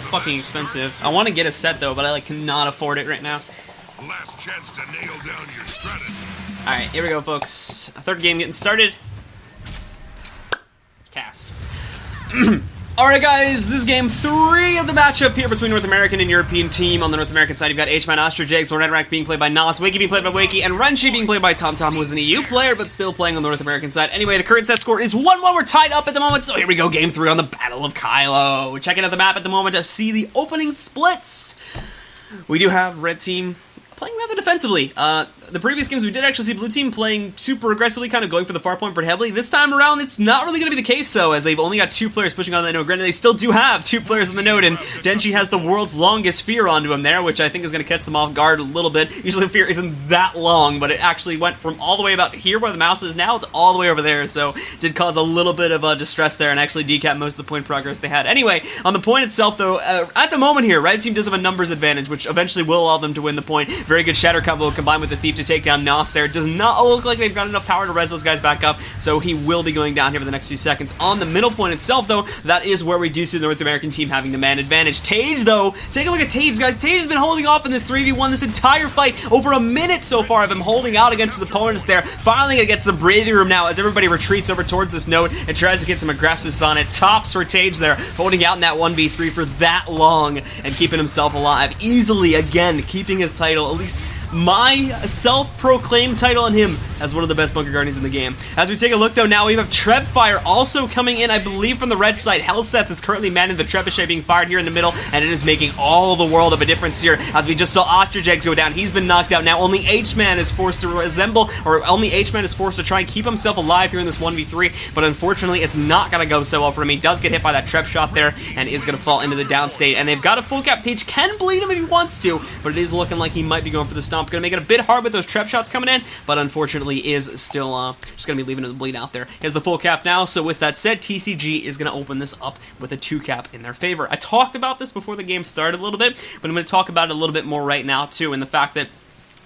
fucking expensive. I want to get a set though, but I like cannot afford it right now. Last chance to nail down your strategy. Alright, here we go, folks. Third game getting started. Cast. Alright guys, this is game 3 of the matchup here between North American and European team. On the North American side, you've got H-Man, Ostrojags, Hornetrak being played by Nas, Wakey being played by Wakey, and Renshi being played by Tom Tom, who is an EU player, but still playing on the North American side. Anyway, the current set score is 1-1. We're tied up at the moment, so here we go, game 3 on the Battle of Kylo. We're checking out the map at the moment to see the opening splits. We do have red team playing rather defensively. The previous games we did actually see blue team playing super aggressively, kind of going for the far point pretty heavily. This time around, it's not really going to be the case, though, as they've only got 2 players pushing on the node. Granted, they still do have 2 players on the node, and Denshi has the world's longest fear onto him there, which I think is going to catch them off guard a little bit. Usually the fear isn't that long, but it actually went from all the way about here where the mouse is now to all the way over there, so it did cause a little bit of distress there and actually decap most of the point progress they had. Anyway, on the point itself, though, at the moment here, red team does have a numbers advantage, which eventually will allow them to win the point. Very good shatter combo combined with the thief to take down Nos there. It does not look like they've got enough power to res those guys back up, so he will be going down here for the next few seconds. On the middle point itself, though, that is where we do see the North American team having the man advantage. Tage, though, take a look at Tage, guys. Tage has been holding off in this 3v1 this entire fight. Over a minute so far of him holding out against his opponents there. Finally, it gets some breathing room now as everybody retreats over towards this node and tries to get some aggressiveness on it. Tops for Tage there, holding out in that 1v3 for that long and keeping himself alive. Easily, again, keeping his title, at least my self-proclaimed title on him as one of the best bunker guardians in the game. As we take a look, though, now we have Trebfire also coming in, I believe, from the red side. Helseth is currently manning the Trebuchet being fired here in the middle, and it is making all the world of a difference here. As we just saw Ostrojags go down, he's been knocked out. Now only H-Man is forced to resemble, or only H-Man is forced to try and keep himself alive here in this 1v3, but unfortunately, it's not going to go so well for him. He does get hit by that Trep shot there, and is going to fall into the downstate, and they've got a full cap. Tage can bleed him if he wants to, but it is looking like he might be going for the stomp. Going to make it a bit hard with those trap shots coming in, but unfortunately is still just going to be leaving it to bleed out there. He has the full cap now, so with that said, TCG is going to open this up with a 2 cap in their favor. I talked about this before the game started a little bit, but I'm going to talk about it a little bit more right now too, and the fact that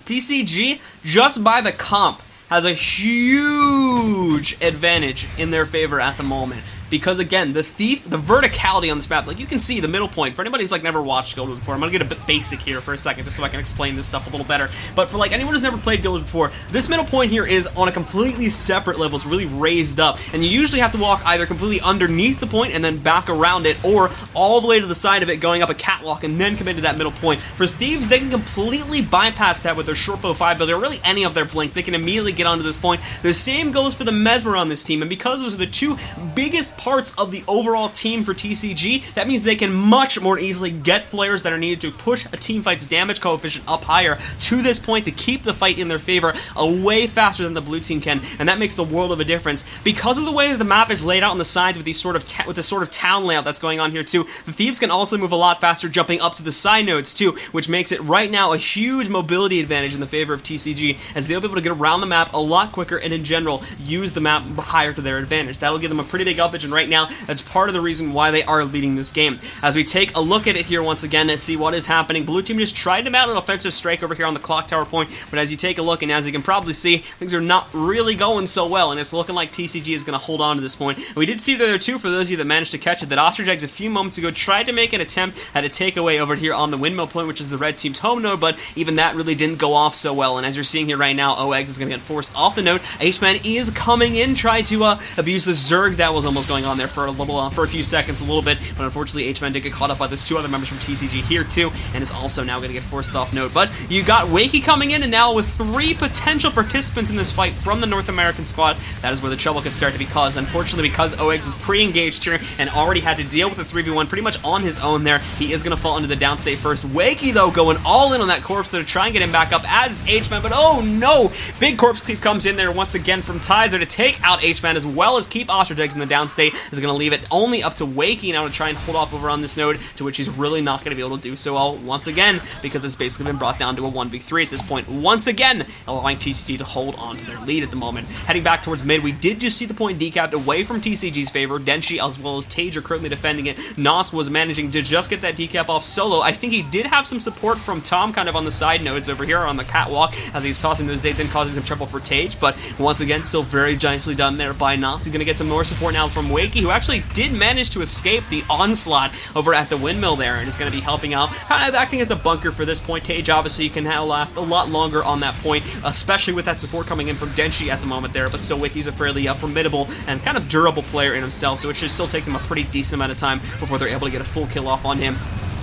TCG, just by the comp, has a huge advantage in their favor at the moment. Because again, the thief, the verticality on this map, like you can see the middle point, for anybody who's like never watched Guild Wars before, I'm gonna get a bit basic here for a second just so I can explain this stuff a little better. But for like anyone who's never played Guild Wars before, this middle point here is on a completely separate level. It's really raised up, and you usually have to walk either completely underneath the point and then back around it, or all the way to the side of it, going up a catwalk and then come into that middle point. For thieves, they can completely bypass that with their short bow 5 build, or really any of their blinks. They can immediately get onto this point. The same goes for the Mesmer on this team, and because those are the 2 biggest parts of the overall team for TCG, that means they can much more easily get flares that are needed to push a team fight's damage coefficient up higher to this point to keep the fight in their favor way faster than the blue team can, and that makes the world of a difference. Because of the way that the map is laid out on the sides with these with this sort of town layout that's going on here too, the thieves can also move a lot faster jumping up to the side nodes too, which makes it right now a huge mobility advantage in the favor of TCG, as they'll be able to get around the map a lot quicker and in general use the map higher to their advantage. That'll give them a pretty big uppage, and right now that's part of the reason why they are leading this game. As we take a look at it here once again and see what is happening, blue team just tried to mount an offensive strike over here on the clock tower point, but as you take a look and as you can probably see, things are not really going so well, and it's looking like TCG is going to hold on to this point. And we did see there too, for those of you that managed to catch it, that Ostrojags a few moments ago tried to make an attempt at a takeaway over here on the windmill point, which is the red team's home node, but even that really didn't go off so well, and as you're seeing here right now, OEGS is going to get forced off the node. H-Man is coming in, trying to abuse the Zerg that was almost going on there for a few seconds, a little bit, but unfortunately H-Man did get caught up by those 2 other members from TCG here too, and is also now going to get forced off node. But you got Wakey coming in, and now with 3 potential participants in this fight from the North American squad, that is where the trouble could start to be caused. Unfortunately, because OEGS was pre-engaged here and already had to deal with the 3v1 pretty much on his own there, he is going to fall into the downstate first. Wakey, though, going all in on that corpse to try and get him back up, as is H-Man, but oh no! Big corpse cleave comes in there once again from Tizer to take out H-Man, as well as keep Ostrojags in the downstate. Is going to leave it only up to Wakey now to try and hold off over on this node, to which he's really not going to be able to do so well once again, because it's basically been brought down to a 1v3 at this point, once again allowing TCG to hold on to their lead at the moment. Heading back towards mid, we did just see the point decapped away from TCG's favor. Denshi as well as Tage are currently defending it. Nos was managing to just get that decap off solo. I think he did have some support from Tom kind of on the side nodes over here on the catwalk as he's tossing those dates and causing some trouble for Tage, but once again still very nicely done there by Nos. He's going to get some more support now from Wakey, who actually did manage to escape the onslaught over at the windmill there and is going to be helping out, kind of acting as a bunker for this point. Tage obviously can now last a lot longer on that point, especially with that support coming in from Denshi at the moment there, but still Wakey's a fairly formidable and kind of durable player in himself, so it should still take them a pretty decent amount of time before they're able to get a full kill off on him.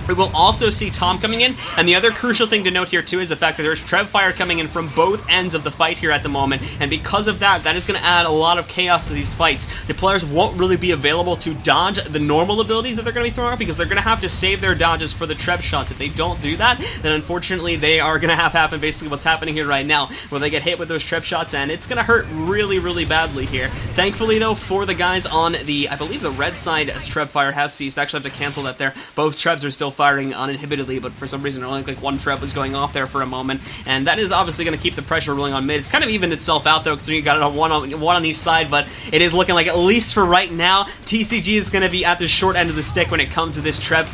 We will also see Tom coming in, and the other crucial thing to note here too is the fact that there's Treb Fire coming in from both ends of the fight here at the moment, and because of that, that is going to add a lot of chaos to these fights. The players won't really be available to dodge the normal abilities that they're going to be throwing out because they're going to have to save their dodges for the Treb shots. If they don't do that, then unfortunately they are going to have happen basically what's happening here right now, where they get hit with those Treb shots, and it's going to hurt really, really badly here. Thankfully though, for the guys on the, I believe the red side, as Treb Fire has ceased, I actually have to cancel that there. Both Trebs are still firing uninhibitedly, but for some reason only like one Treb was going off there for a moment, and that is obviously going to keep the pressure rolling on mid. It's kind of evened itself out though, because you got it on one on each side, but it is looking like, at least for right now, TCG is going to be at the short end of the stick when it comes to this Treb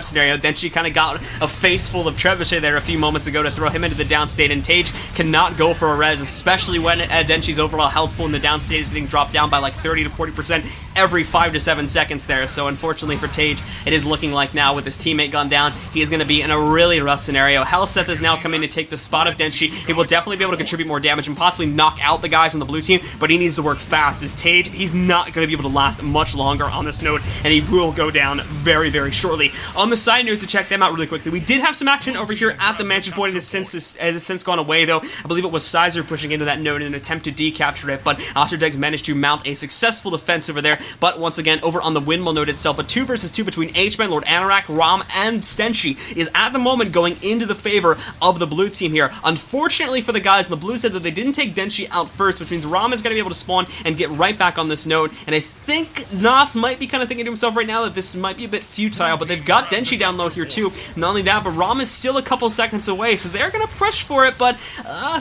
scenario. Then she kind of got a face full of Trebuchet there a few moments ago to throw him into the downstate, and Tage cannot go for a res, especially when Denshi's overall health pool in the downstate is getting dropped down by like 30 to 40% every 5 to 7 seconds there. So unfortunately for Tage, it is looking like now with his teammate gone down, he is going to be in a really rough scenario. Helseth has now come in to take the spot of Denshi. He will definitely be able to contribute more damage and possibly knock out the guys on the blue team, but he needs to work fast. As Tage, he's not going to be able to last much longer on this node, and he will go down very, very shortly. On the side notes, to check them out really quickly, we did have some action over here at the mansion point. It has since gone away though. I believe it was Sizer pushing into that node in an attempt to decapture it, but Osterdegs managed to mount a successful defense over there. But once again, over on the windmill node itself, a 2 versus 2 between H-Man, Lord Anorak, Rom, and Stenshi is at the moment going into the favor of the blue team here. Unfortunately for the guys on the blue side, that they didn't take Denshi out first, which means Rom is going to be able to spawn and get right back on this node, and I think Nas might be kind of thinking to himself right now that this might be a bit futile, but they've got Denshi down low here too. Not only that, but Rom is still a couple seconds away, so they're going to push for it, but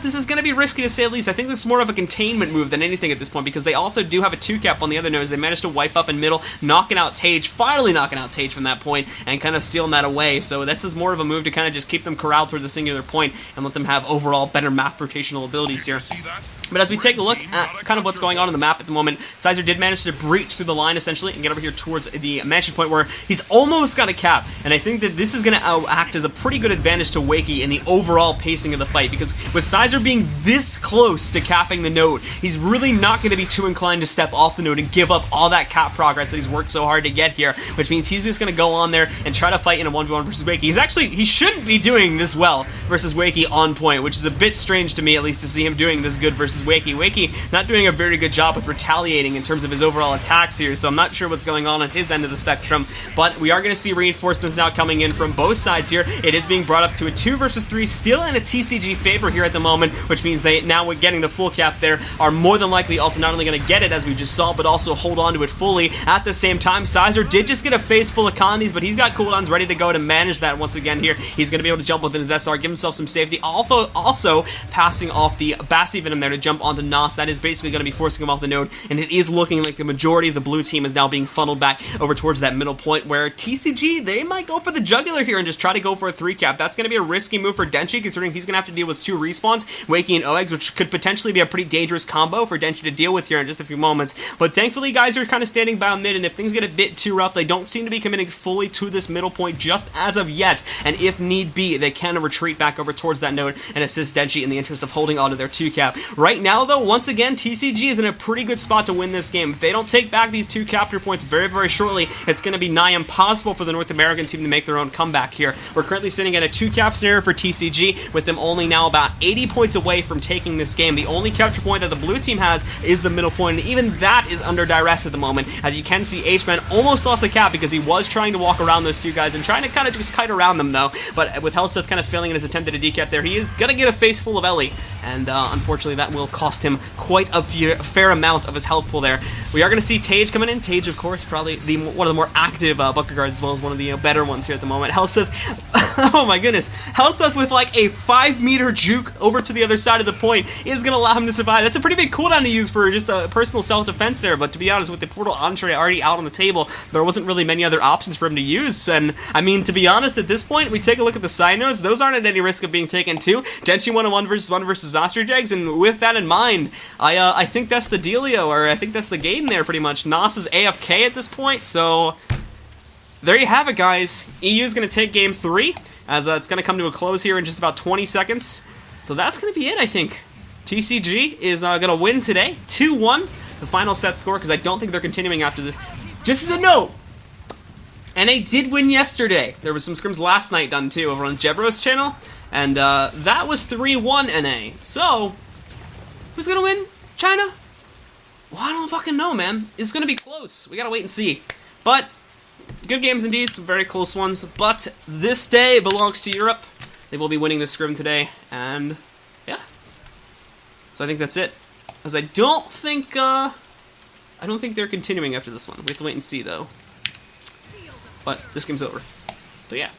this is going to be risky to say the least. I think this is more of a containment move than anything at this point, because they also do have a 2-cap on the other nodes. They managed to wipe up in middle, knocking out Tage, finally knocking out Tage from that point, and kind of stealing that away. So this is more of a move to kind of just keep them corralled towards a singular point and let them have overall better map rotational abilities here. But as we take a look at kind of what's going on the map at the moment, Sizer did manage to breach through the line essentially and get over here towards the mansion point where he's almost got a cap, and I think that this is going to act as a pretty good advantage to Wakey in the overall pacing of the fight, because with Sizer being this close to capping the node, he's really not going to be too inclined to step off the node and give up all that cap progress that he's worked so hard to get here, which means he's just going to go on there and try to fight in a 1v1 versus Wakey. He shouldn't be doing this well versus Wakey on point, which is a bit strange to me, at least, to see him doing this good versus Wakey. Wakey not doing a very good job with retaliating in terms of his overall attacks here, so I'm not sure what's going on his end of the spectrum, but we are going to see reinforcements now coming in from both sides here. It is being brought up to a 2 versus 3, still in a TCG favor here at the moment, which means they now, with getting the full cap there, are more than likely also not only going to get it, as we just saw, but also hold on to it fully. At the same time, Sizer did just get a face full of Condis, but he's got cooldowns ready to go to manage that once again here. He's going to be able to jump within his SR, give himself some safety, also passing off the Bassi Venom there to jump onto Nos. That is basically going to be forcing him off the node, and it is looking like the majority of the blue team is now being funneled back over towards that middle point, where TCG, they might go for the jugular here and just try to go for a 3-cap. That's going to be a risky move for Denshi, considering he's going to have to deal with 2 respawns, Wakey and OEGS, which could potentially be a pretty dangerous combo for Denshi to deal with here in just a few moments. But thankfully, guys are kind of standing by on mid, and if things get a bit too rough, they don't seem to be committing fully to this middle point just as of yet, and if need be, they can retreat back over towards that node and assist Denshi in the interest of holding onto their 2-cap. Right now, though, once again, TCG is in a pretty good spot to win this game. If they don't take back these 2 capture points very, very shortly, it's going to be nigh impossible for the North American team to make their own comeback here. We're currently sitting at a 2-cap scenario for TCG, with them only now about 80 points away from taking this game. The only capture point that the blue team has is the middle point, and even that is under duress at the moment. As you can see, H-Man almost lost the cap because he was trying to walk around those 2 guys and trying to kind of just kite around them, though. But with Helseth kind of failing in his attempt at a decap there, he is going to get a face full of Ellie, and unfortunately that will cost him quite a fair amount of his health pool there. We are going to see Tage coming in. Tage, of course, probably one of the more active bunker guards, as well as one of the better ones here at the moment. Helseth, oh my goodness, Helseth with like a 5-meter juke over to the other side of the point is going to allow him to survive. That's a pretty big cooldown to use for just a personal self-defense there, but to be honest, with the portal entree already out on the table, there wasn't really many other options for him to use, and I mean, to be honest, at this point, we take a look at the side nodes, those aren't at any risk of being taken too. Denshi 1-on-1 versus versus Ostrich Eggs, and with that in mind, I think that's the dealio, or I think that's the game there, pretty much. Nos is AFK at this point, so there you have it, guys. EU is going to take Game 3, as it's going to come to a close here in just about 20 seconds. So that's going to be it, I think. TCG is going to win today, 2-1, the final set score, because I don't think they're continuing after this. Just as a note, NA did win yesterday. There was some scrims last night done too over on Jebro's channel, and that was 3-1 NA. So, who's gonna win? China? Well, I don't fucking know, man. It's gonna be close. We gotta wait and see. But, good games indeed, some very close ones. But this day belongs to Europe. They will be winning this scrim today, and yeah. So I think that's it. Because I don't think they're continuing after this one. We have to wait and see, though. But this game's over. So yeah.